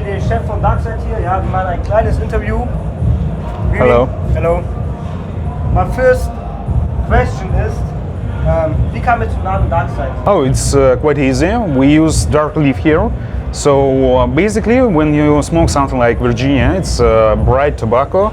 wir den Chef von Darkside hier. Ja, wir machen ein kleines Interview. Hello. Hello. My first question is, wie kam es zum Namen Darkside? Oh, it's quite easy. We use dark leaf here. So basically, when you smoke something like Virginia, it's bright tobacco.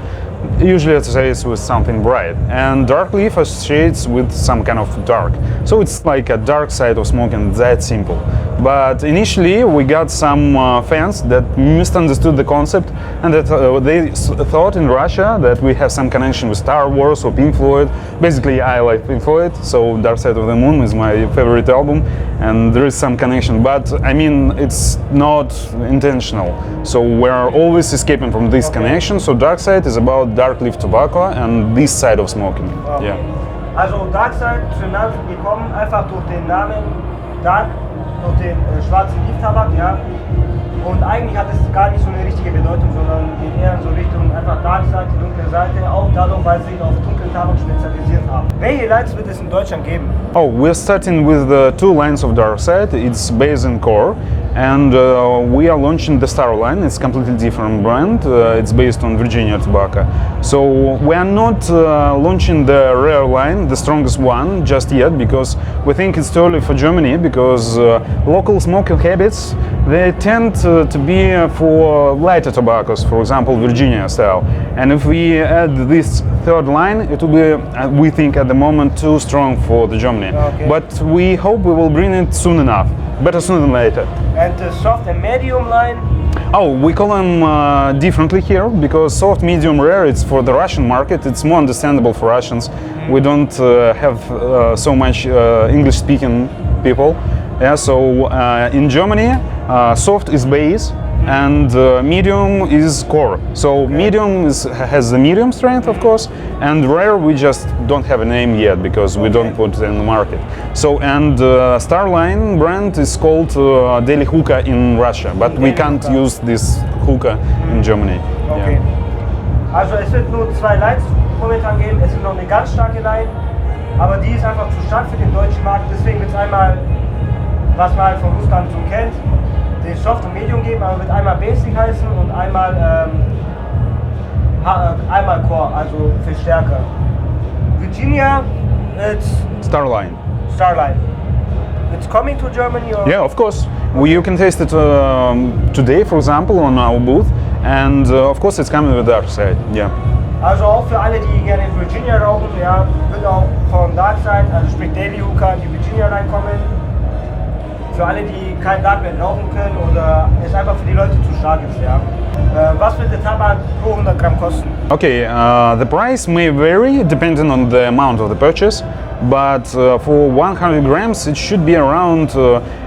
Usually it associates with something bright, and dark leaf associates with some kind of dark. So it's like a dark side of smoking, that simple. But initially we got some fans that misunderstood the concept, and that they thought in Russia that we have some connection with Star Wars or Pink Floyd. Basically I like Pink Floyd, so Dark Side of the Moon is my favorite album, and there is some connection, but I mean it's not intentional. So we're always escaping from this connection. So Dark Side is about dark leaf tobacco and this side of smoking. Okay. Yeah. Also Darkside zu dem Namen gekommen, einfach durch den Namen Dark, durch den schwarzen Leaf-Tabak, ja. Und eigentlich hat es gar nicht so eine richtige Bedeutung, sondern geht eher in so Richtung einfach Darkside, die dunkle Seite, auch dadurch, weil sie sich auf dunklen Tabak spezialisiert haben. Welche Lines wird es in Deutschland geben? Oh, we're starting with the two lines of Darkside. It's base and core, and we are launching the Star line. It's a completely different brand. It's based on Virginia tobacco. So we are not launching the rare line, the strongest one, just yet, because we think it's too early for Germany, because local smoking habits, they tend to be for lighter tobaccos, for example Virginia style. And if we add this third line, it will be, we think at the moment, too strong for the Germany. Okay. But we hope we will bring it soon enough. Better soon than later. And the soft and medium line? Oh, we call them differently here, because soft, medium, rare, it's for the Russian market. It's more understandable for Russians. We don't have so much English-speaking people. Yeah, so in Germany, soft is base and medium is core. So medium has the medium strength, of course, and rare we just don't have a name yet because we don't put it in the market. So, and Starline brand is called Daily Hookah in Russia, but we can't use this hookah in Germany. Okay. Yeah. Also es wird nur zwei Lines momentan geben, es ist noch eine ganz starke Line, aber die ist einfach zu stark für den deutschen Markt, deswegen wird es einmal, was man halt von Russland so kennt, den Soft und Medium geben, aber wird einmal Basic heißen und einmal einmal Core, also viel stärker. Virginia, it's Starline. Starline. It's coming to Germany or? Yeah, of course. You can taste it today, for example, on our booth, and of course it's coming with Darkside. Yeah. Also auch für alle, die gerne Virginia rauchen, ja, wird auch von Darkside, also sprich Daily Hookah, die Virginia reinkommen. Für alle, die kein Darkblend rauchen können oder es einfach für die Leute zu stark ist, ja. Was wird der Tabak pro 100 Gramm kosten? Okay, the price may vary depending on the amount of the purchase, but for 100 grams it should be around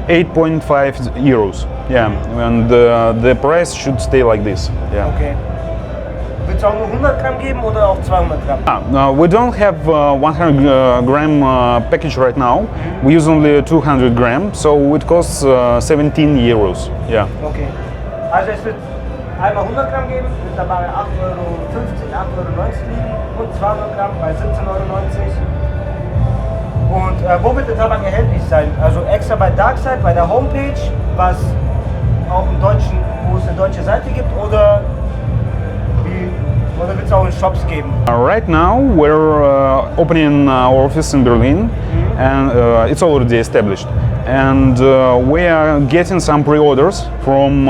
8.5 euros. Yeah, and the price should stay like this. Yeah. Okay. Wird es auch nur 100 Gramm geben oder auch 200 Gramm? We don't have 100 gram package right now. We use only 200 gram, so it costs 17 euros. Yeah. Okay. Also es wird einmal 100 Gramm geben, wird dabei 8,50 €, 8,90 € liegen und 200 Gramm bei 17,99 €. Und wo wird der Tabak erhältlich sein? Also extra bei Darkside, bei der Homepage, was auch im Deutschen, wo es eine deutsche Seite gibt, oder wird es auch in Shops geben? Right now we're opening our office in Berlin, and it's already established. And we are getting some pre-orders from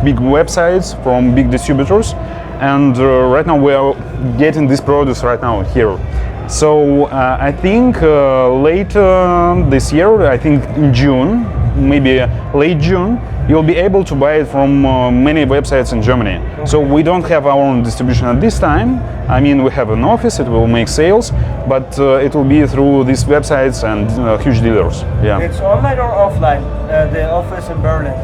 big websites, from big distributors, and right now we are getting these products right now here. So I think later this year, I think in June, maybe late June, you'll be able to buy it from many websites in Germany. Okay. So we don't have our own distribution at this time. I mean, we have an office, it will make sales, but it will be through these websites and huge dealers. Yeah. It's online or offline, the office in Berlin?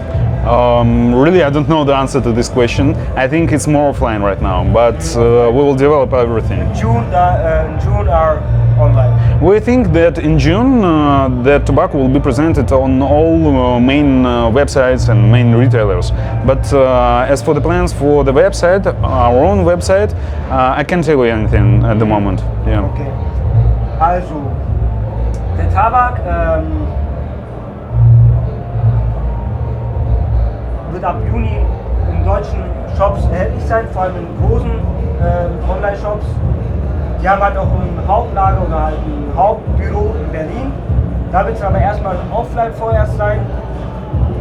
Really, I don't know the answer to this question. I think it's more offline right now, but we will develop everything. In June are online. We think that in June the tobacco will be presented on all main websites and main retailers. But as for the plans for the website, our own website, I can't tell you anything at the moment. Yeah. Okay. Also, der Tabak wird ab Juni deutschen Shops erhältlich sein, vor allem in großen Online-Shops. Die haben halt auch ein Hauptlager oder halt ein Hauptbüro in Berlin. Da wird es aber erstmal offline vorerst sein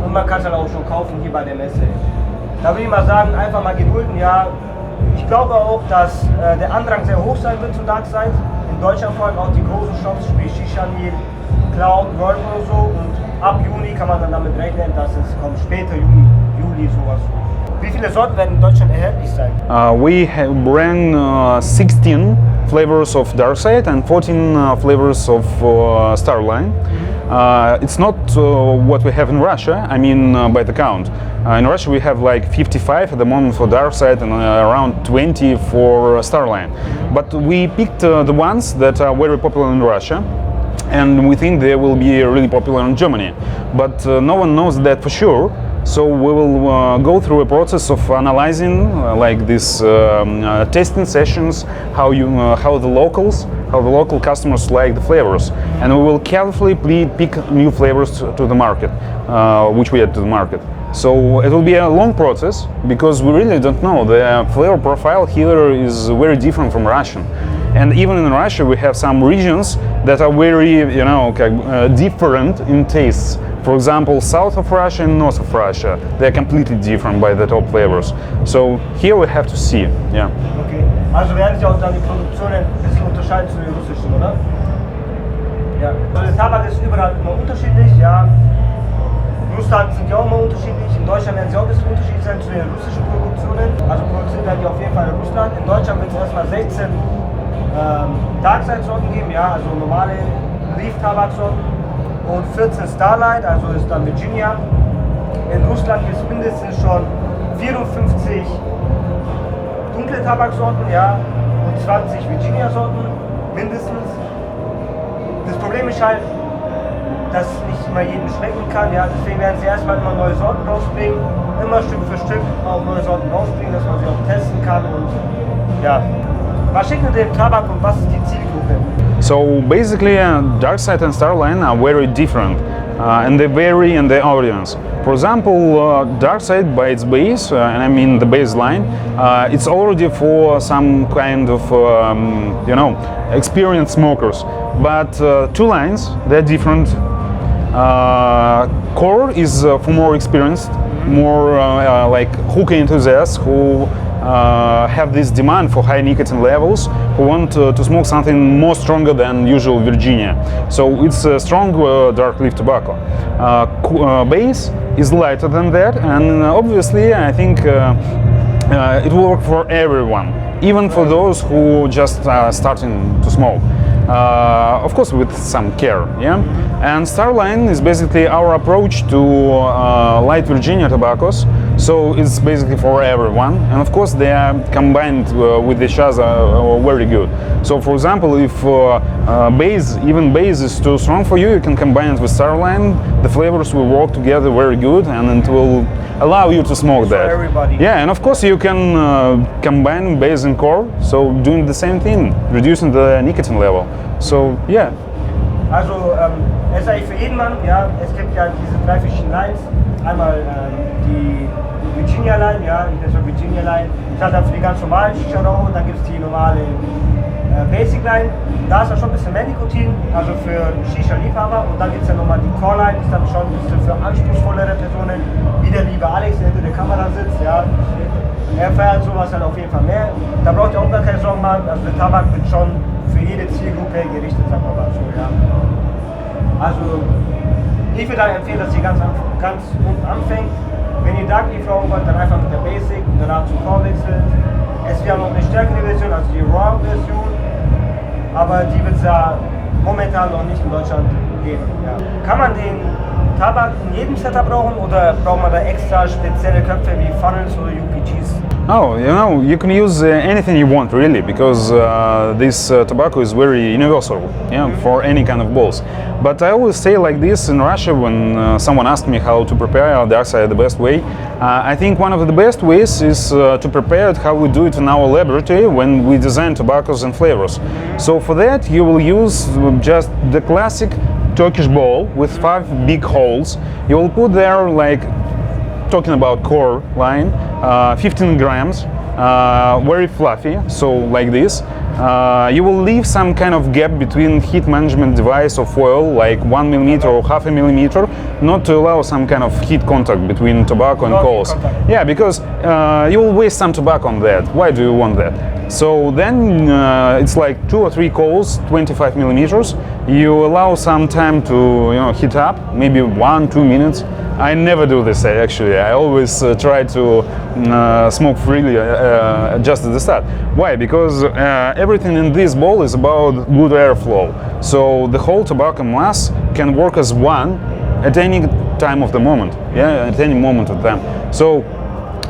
und man kann es halt auch schon kaufen hier bei der Messe. Da würde ich mal sagen, einfach mal gedulden, ja. Ich glaube auch, dass der Andrang sehr hoch sein wird zu Darkside. In Deutschland vor allem auch die großen Shops, sprich SHISHAMÜ, Cloud, World oder so. Und ab Juni kann man dann damit rechnen, dass es kommt später, Juli sowas. Wie viele Sorten werden in Deutschland erhältlich sein? We bring 16 flavors of Darkside and 14 flavors of Starline. It's not what we have in Russia, I mean by the count. In Russia we have like 55 at the moment for Darkside and around 20 for Starline. But we picked the ones that are very popular in Russia, and we think they will be really popular in Germany. But no one knows that for sure. So we will go through a process of analyzing like these testing sessions, how the local customers like the flavors, and we will carefully pick new flavors to the market, which we add to the market. So it will be a long process because we really don't know. The flavor profile here is very different from Russian. And even in Russia we have some regions that are very, different in tastes. For example, south of Russia and north of Russia, they're completely different by the top flavors. So here we have to see, yeah. Okay, also werden sich auch dann die Produktionen ein bisschen unterscheiden zu den russischen, oder? Ja, also der Tabak ist überall immer unterschiedlich, ja. Russland sind ja auch immer unterschiedlich, in Deutschland werden sie auch ein bisschen unterschiedlich sein zu den russischen Produktionen. Also produziert werden die auf jeden Fall in Russland. In Deutschland wird es erstmal 16 Darkside-Sorten geben, ja, also normale Leaf-Tabaksorten. Und 14 Starlight, also ist dann Virginia. In Russland gibt es mindestens schon 54 dunkle Tabaksorten, ja, und 20 Virginia-Sorten, mindestens. Das Problem ist halt, dass nicht immer jedem schmecken kann, ja, deswegen werden sie erstmal immer neue Sorten rausbringen, immer Stück für Stück auch neue Sorten rausbringen, dass man sie auch testen kann und ja. Was schickt ihr den Tabak und was ist die Zielgruppe? So basically, Darkside and Starline are very different, and they vary in their audience. For example, Darkside by its base, and I mean the baseline, it's already for some kind of, experienced smokers. But two lines, they're different. Core is for more experienced, more like hookah enthusiasts who have this demand for high nicotine levels, who want to smoke something more stronger than usual Virginia. So it's a strong dark leaf tobacco. Base is lighter than that, and obviously I think it will work for everyone, even for those who just starting to smoke. Of course with some care, yeah? And Starline is basically our approach to light Virginia tobaccos, so it's basically for everyone, and of course they are combined with each other very good. So for example, if even base is too strong for you, you can combine it with Starline, the flavors will work together very good, and it will allow you to smoke for that. Everybody. Yeah, and of course you can combine base and core, so doing the same thing, reducing the nicotine level. So yeah. Also es ist eigentlich für jeden Mann, ja, es gibt ja diese drei verschiedenen Lines. Einmal die Virginia Line, ja, das war Virginia Line, das hat dann für die ganz normalen Shisha-Raucher, und dann gibt es die normale Basic Line, da ist dann schon ein bisschen mehr Nikotin, also für Shisha-Liebhaber, und dann gibt es ja nochmal die Core Line, die ist dann schon ein bisschen für anspruchsvollere Personen, wie der liebe Alex, der hinter der Kamera sitzt, ja. Er feiert sowas halt auf jeden Fall mehr. Da braucht ihr auch gar keine Sorgen machen, also der Tabak wird schon für jede Zielgruppe gerichtet, sagen wir mal so, ja. Also ich würde dann empfehlen, dass ihr ganz unten anfängt. Wenn ihr Dark Leaf rauchen wollt, dann einfach mit der Basic und danach zum Core wechseln. Es wird ja noch eine stärkere Version, also die Raw-Version, aber die wird es ja momentan noch nicht in Deutschland geben. Ja. Kann man den Tabak in jedem Setup rauchen oder braucht man da extra spezielle Köpfe wie Funnels oder UPGs? Oh, you can use anything you want really, because this tobacco is very universal, yeah, for any kind of bowls. But I always say like this in Russia when someone asks me how to prepare Darkside the best way. I think one of the best ways is to prepare it how we do it in our laboratory when we design tobaccos and flavors. So for that you will use just the classic Turkish bowl with 5 big holes. You will put there like talking about core line, 15 grams, very fluffy, so like this. You will leave some kind of gap between heat management device or foil, like 1 millimeter or half a millimeter, not to allow some kind of heat contact between tobacco and coals. Yeah, because you will waste some tobacco on that. Why do you want that? So then it's like 2 or 3 coals, 25 millimeters. You allow some time to heat up, maybe 1-2 minutes. I never do this actually. I always try to smoke freely just at the start. Why? Because everything in this bowl is about good airflow. So the whole tobacco mass can work as one at any time of the moment. Yeah, at any moment of time. So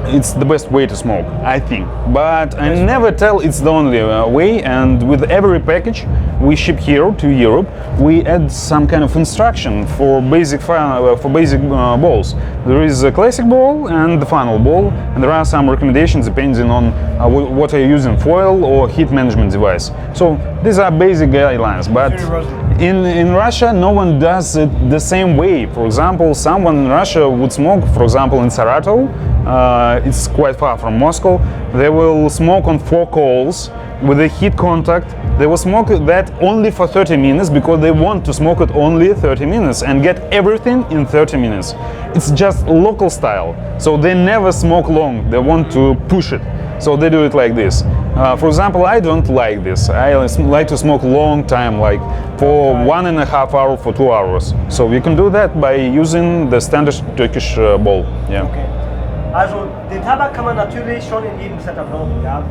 it's the best way to smoke, I think. But I never tell it's the only way, and with every package we ship here to Europe, we add some kind of instruction for basic bowls. There is a classic bowl and the final bowl, and there are some recommendations depending on what are you using, foil or heat management device. So these are basic guidelines, but in Russia no one does it the same way. For example, someone in Russia would smoke, for example, in Saratov, it's quite far from Moscow, they will smoke on 4 coals with a heat contact. They will smoke that only for 30 minutes because they want to smoke it only 30 minutes and get everything in 30 minutes. It's just local style, so they never smoke long, they want to push it. So they do it like this. For example, I don't like this. I like to smoke long time, like for 1.5 hours, for 2 hours. So we can do that by using the standard Turkish bowl. Yeah. Okay. Also den Tabak kann man natürlich schon in jedem Setup rauchen, ja.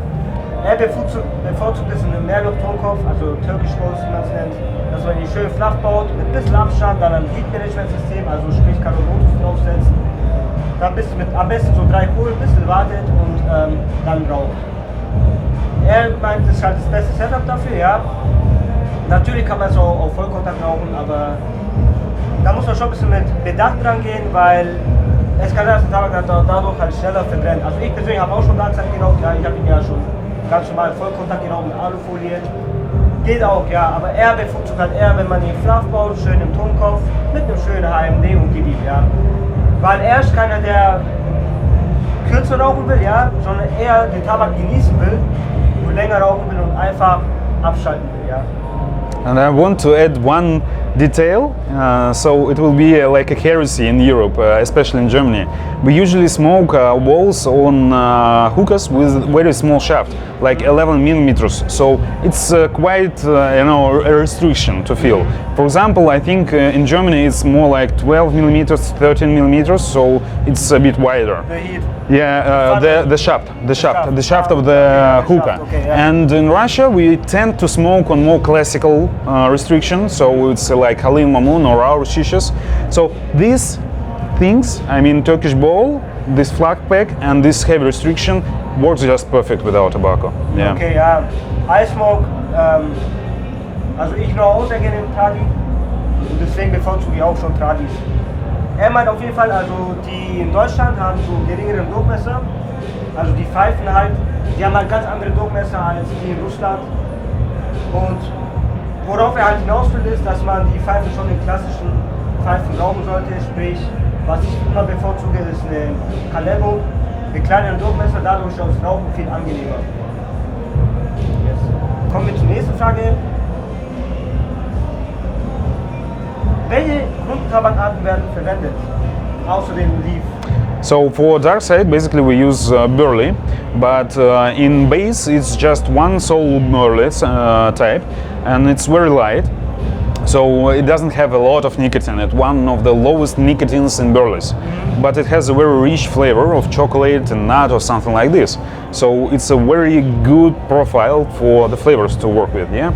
Er bevorzugt es in einem Mehrluft-Tonkopf, also türkisch Bowls, wie man es nennt, dass man die schön flach baut, mit ein bisschen Abstand, dann ein Heat-Management-System, also sprich Carbonotus draufsetzt, dann am besten so 3 Kohlen, ein bisschen wartet und dann raucht. Er meint, das ist halt das beste Setup dafür, ja. Natürlich kann man es auch auf Vollkontakt rauchen, aber da muss man schon ein bisschen mit Bedacht dran gehen, weil es kann sein, dass der Tabak dadurch halt schneller verbrennt. Also ich persönlich habe auch schon Darkside geraucht, ja, ich habe ihn ja schon ganz normal Vollkontakt geraucht mit Alufolie. Geht auch, ja, aber er bevorzugt halt eher, wenn man ihn flach baut, schön im Tonkopf, mit einem schönen HMD und gib ihm, ja. Weil er ist keiner, der kürzer rauchen will, ja, sondern eher den Tabak genießen will, nur länger rauchen will und einfach abschalten will, ja. And I want to add one detail, so it will be like a heresy in Europe, especially in Germany. We usually smoke walls on hookahs with very small shaft, like 11 millimeters. So it's quite, a restriction to feel. For example, I think in Germany it's more like 12 millimeters, 13 millimeters, so it's a bit wider. The heat. Yeah, the shaft of the hookah. Okay, yeah. And in Russia we tend to smoke on more classical restrictions, so it's like Halil Mamun or our shishas. So these things, I mean Turkish bowl, this flag pack and this heavy restriction works just perfect without tobacco. Yeah. Okay, ja. I smoke, also ich rauche auch sehr gerne im Tradi und deswegen bevorzuge ich auch schon Tradis. Er meint auf jeden Fall, also die in Deutschland haben so geringeren Durchmesser, also die Pfeifen halt, die haben halt ganz andere Durchmesser als die in Russland. Und worauf er halt hinaus will, ist, dass man die Pfeifen schon in klassischen Pfeifen rauchen sollte, sprich, was ich immer bevorzuge, ist eine Calebo mit kleineren Durchmesser, dadurch ist das Rauchen viel angenehmer. Yes. Kommen wir zur nächsten Frage. Welche Grundtabakarten werden verwendet, außer dem Leaf? So for Darkside, basically we use burley, but in base it's just one sole burley type, and it's very light. So it doesn't have a lot of nicotine. It's one of the lowest nicotines in burleys, but it has a very rich flavor of chocolate and nut or something like this. So it's a very good profile for the flavors to work with. Yeah.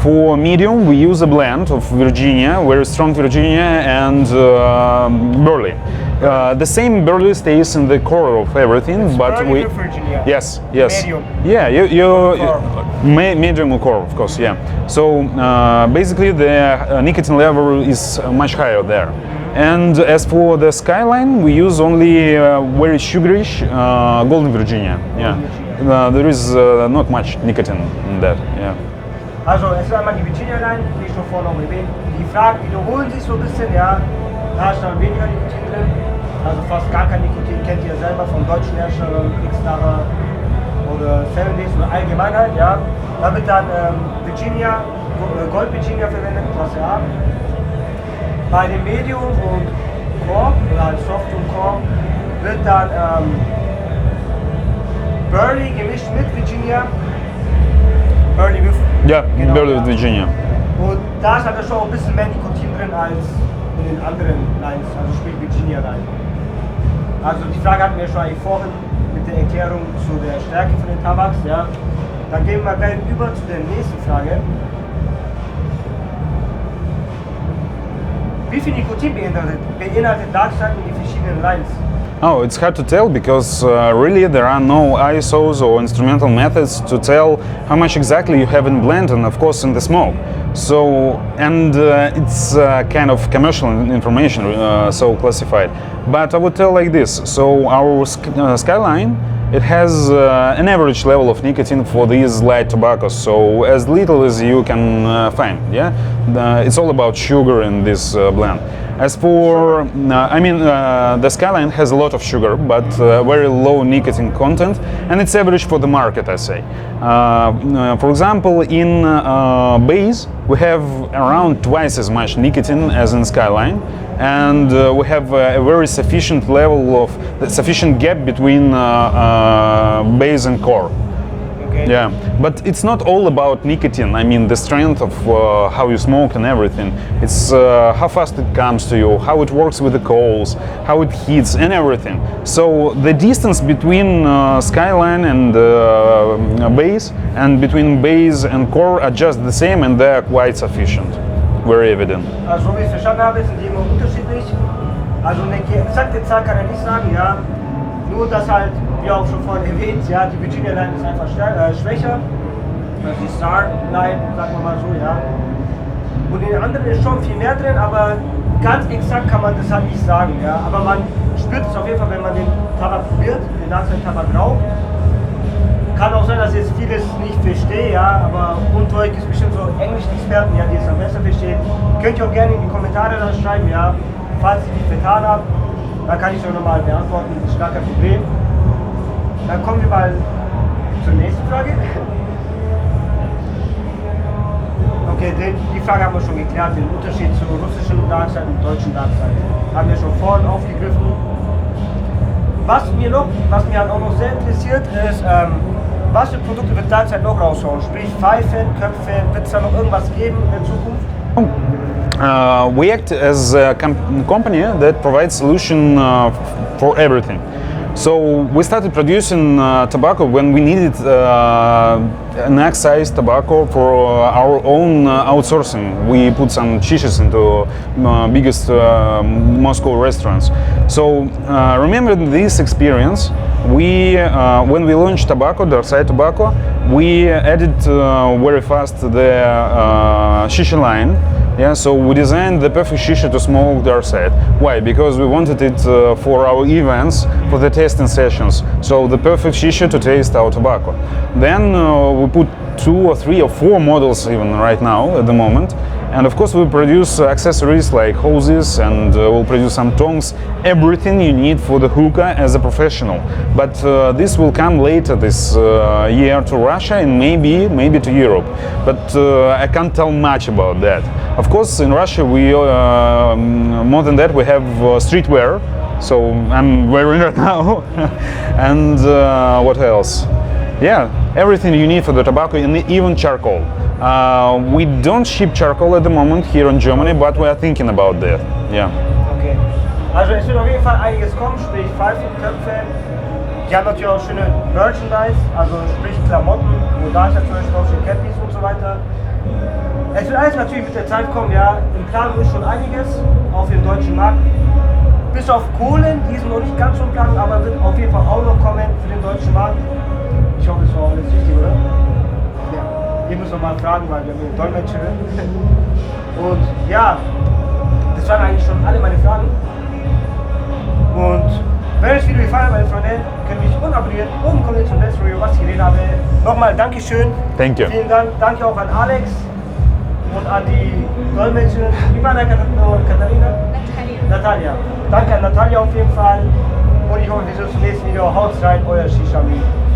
For medium, we use a blend of Virginia, very strong Virginia, and burley. The same burley stays in the core of everything, it's but we Virginia. yes. Medium. Yeah, medium or core, of course. Yeah. So basically, the nicotine level is much higher there. And as for the Skyline, we use only very sugarish Golden Virginia. Yeah. There is not much nicotine in that. Yeah. Also es ist einmal die Virginia Line, wie ich schon vorhin auch erwähnt. Die Fragen wiederholen sich so ein bisschen, ja. Da ist dann weniger Nikotin drin. Also fast gar kein Nikotin, kennt ihr selber von deutschen Herstellern, X-Lara oder Seven oder allgemein halt, ja. Da wird dann Virginia, Gold Virginia verwendet, Klasse A. Bei dem Medium und Core, oder halt Soft und Core, wird dann Burley gemischt mit Virginia. Burley with, Yeah, genau, Burley ja. with Virginia. Und da ist halt schon ein bisschen mehr Nikotin drin als in den anderen Lines, also sprich Virginia rein. Also die Frage hatten wir schon eigentlich vorhin mit der Erklärung zu der Stärke von den Tabaks, ja. Dann gehen wir gleich über zu der nächsten Frage. Wie viel Nikotin beinhaltet Darkside in die verschiedenen Lines? Oh, it's hard to tell because really there are no ISOs or instrumental methods to tell how much exactly you have in blend and of course in the smoke. So, and it's kind of commercial information, so classified. But I would tell like this, so our Skyline, it has an average level of nicotine for these light tobaccos, so as little as you can find, yeah? It's all about sugar in this blend. As for, the Skyline has a lot of sugar, but very low nicotine content, and it's average for the market, I say. For example, in base, we have around twice as much nicotine as in Skyline, and we have a very sufficient level of, sufficient gap between base and core. Okay. Yeah, but it's not all about nicotine. I mean, the strength of how you smoke and everything. It's how fast it comes to you, how it works with the coals, how it heats, and everything. So the distance between Skyline and base, and between base and core are just the same, and they're quite sufficient. Very evident. Also, so wie ich es verstanden habe, sind die immer unterschiedlich. Also eine exakte Zahl kann ich nicht sagen, ja. Nur, dass halt, wie auch schon vorhin erwähnt, ja, die Virginia Line ist einfach schwächer. Also die Star Line, sagen wir mal so, ja. Und in den anderen ist schon viel mehr drin, aber ganz exakt kann man das halt nicht sagen, ja. Aber man spürt es auf jeden Fall, wenn man den Tabak probiert, den Darkside Tabak raucht. Kann auch sein, dass ich jetzt vieles nicht verstehe, ja, aber unter euch ist bestimmt so Englisch-Experten, ja, die es am besten verstehen. Könnt ihr auch gerne in die Kommentare dann schreiben, ja, falls ich mich vertan habe. Dann kann ich es auch nochmal beantworten, das ist gar kein Problem. Dann kommen wir mal zur nächsten Frage. Okay, die Frage haben wir schon geklärt, den Unterschied zu russischen Darkside und deutschen Darkside. Haben wir schon vorhin aufgegriffen. Was mir halt auch noch sehr interessiert ist, was für Produkte wird Darkside noch raushauen? Sprich Pfeifen, Köpfe, wird es da noch irgendwas geben in der Zukunft? We act as a company that provides solution for everything. So we started producing tobacco when we needed an excise tobacco for our own outsourcing. We put some shishas into biggest Moscow restaurants. So remember this experience. We when we launched tobacco, Darkside tobacco, we added very fast the shisha line. Yeah, so we designed the perfect shisha to smoke Darkside. Why? Because we wanted it for our events, for the tasting sessions. So the perfect shisha to taste our tobacco. Then we put 2 or 3 or 4 models even right now at the moment. And of course we produce accessories like hoses, and we'll produce some tongs, everything you need for the hookah as a professional. But this will come later this year to Russia and maybe to Europe. But I can't tell much about that. Of course in Russia we, more than that, we have streetwear. So I'm wearing it now. And what else? Yeah, everything you need for the tobacco, and even charcoal. We don't ship charcoal at the moment here in Germany, but we are thinking about that. Yeah. Okay. Also es wird auf jeden Fall einiges kommen, sprich Pfeifen, Köpfe. Die haben natürlich auch schöne Merchandise, also sprich Klamotten, wo Darkside zum Beispiel auch schon Cappies und so weiter. Es wird alles natürlich mit der Zeit kommen, ja. Im Plan ist schon einiges, auch für den deutschen Markt. Bis auf Kohlen, die sind noch nicht ganz so im Plan, aber wird auf jeden Fall auch noch kommen für den deutschen Markt. Ich hoffe, es war alles richtig, oder? Ja. Ihr müsst noch mal fragen, weil wir haben hier Dolmetscherin. Und ja, das waren eigentlich schon alle meine Fragen. Und wenn euch das Video gefallen hat, meine Freunde, könnt ihr mich abonnieren und kommt zum letzten Video, was ich geredet habe. Nochmal Dankeschön. Thank you. Vielen Dank. Danke auch an Alex und an die Dolmetscherin. Wie war der Katharina? Natalia. Natalia. Danke an Natalia auf jeden Fall. Und ich hoffe, wir sehen uns im nächsten Video. Haut rein, euer SHISHAMÜ.